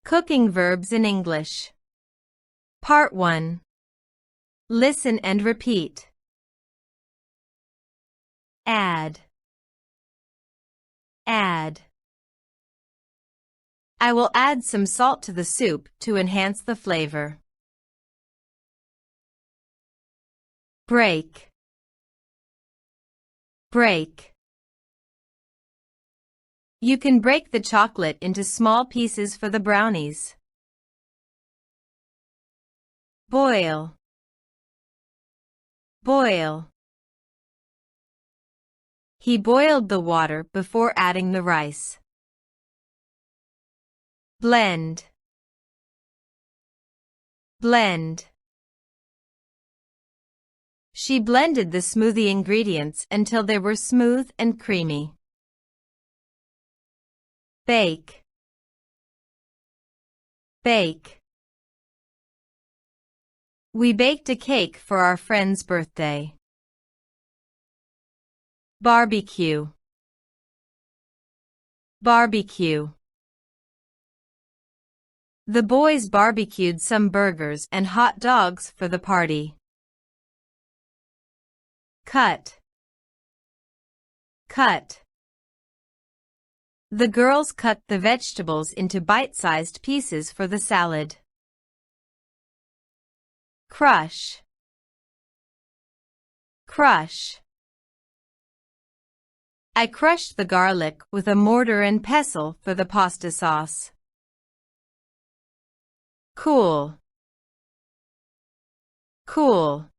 Cooking verbs in English. Part 1. Listen and repeat. Add. Add. I will add some salt to the soup to enhance the flavor. Break. Break. You can break the chocolate into small pieces for the brownies. Boil. Boil. He boiled the water before adding the rice. Blend. Blend. She blended the smoothie ingredients until they were smooth and creamy. Bake. Bake. We baked a cake for our friend's birthday. Barbecue. Barbecue. The boys barbecued some burgers and hot dogs for the party. Cut. Cut. The girls cut the vegetables into bite-sized pieces for the salad. Crush. Crush. I crushed the garlic with a mortar and pestle for the pasta sauce. Cool. Cool.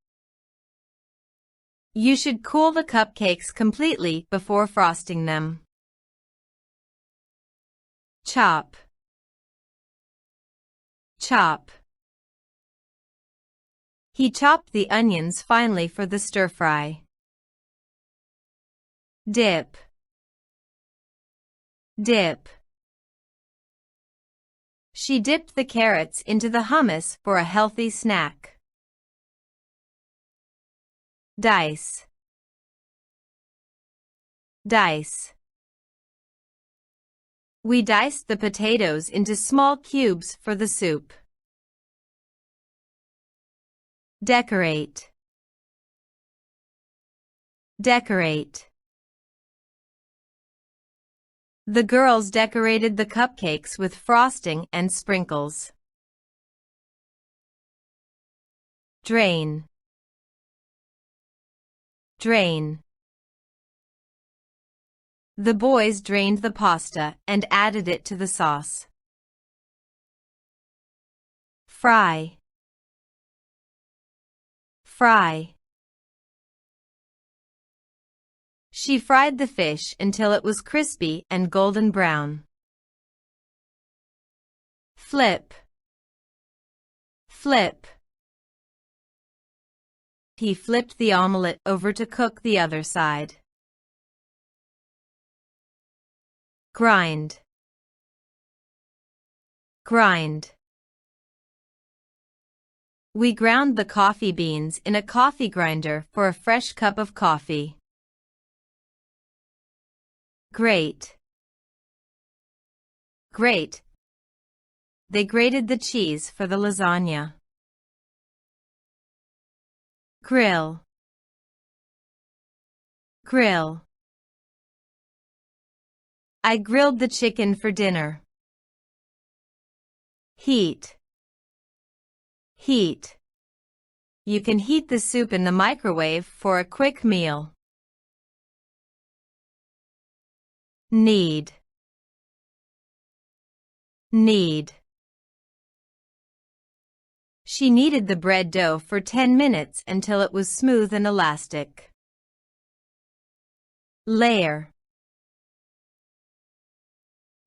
You should cool the cupcakes completely before frosting them. Chop. Chop. He chopped the onions finely for the stir-fry. Dip. Dip. She dipped the carrots into the hummus for a healthy snack. Dice. Dice. We diced the potatoes into small cubes for the soup. Decorate. Decorate. The girls decorated the cupcakes with frosting and sprinkles. Drain. Drain. The boys drained the pasta and added it to the sauce. Fry. Fry. She fried the fish until it was crispy and golden brown. Flip. Flip. He flipped the omelette over to cook the other side. Grind. Grind. We ground the coffee beans in a coffee grinder for a fresh cup of coffee. Grate. Grate. They grated the cheese for the lasagna. Grill. Grill. I grilled the chicken for dinner. Heat. Heat. You can heat the soup in the microwave for a quick meal. Knead. Knead. She kneaded the bread dough for 10 minutes until it was smooth and elastic. Layer.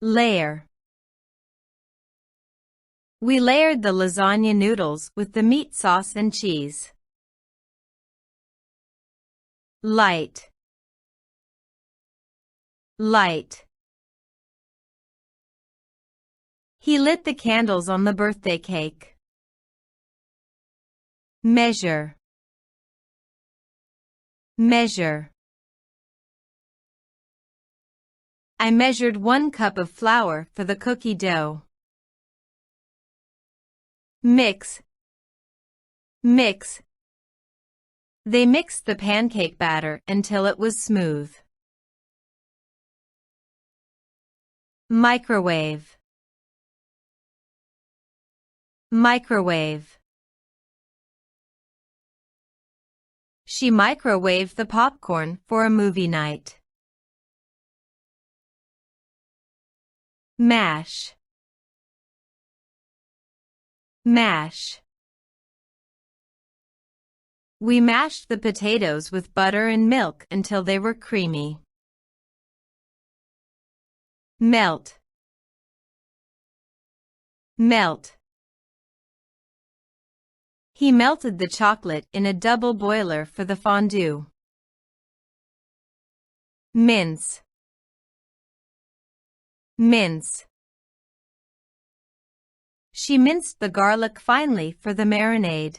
Layer. We layered the lasagna noodles with the meat sauce and cheese. Light. Light. He lit the candles on the birthday cake. Measure. Measure. I measured 1 cup of flour for the cookie dough. Mix. Mix. They mixed the pancake batter until it was smooth. Microwave. Microwave. She microwaved the popcorn for a movie night. Mash. Mash. We mashed the potatoes with butter and milk until they were creamy. Melt. Melt. He melted the chocolate in a double boiler for the fondue. Mince. Mince. She minced the garlic finely for the marinade.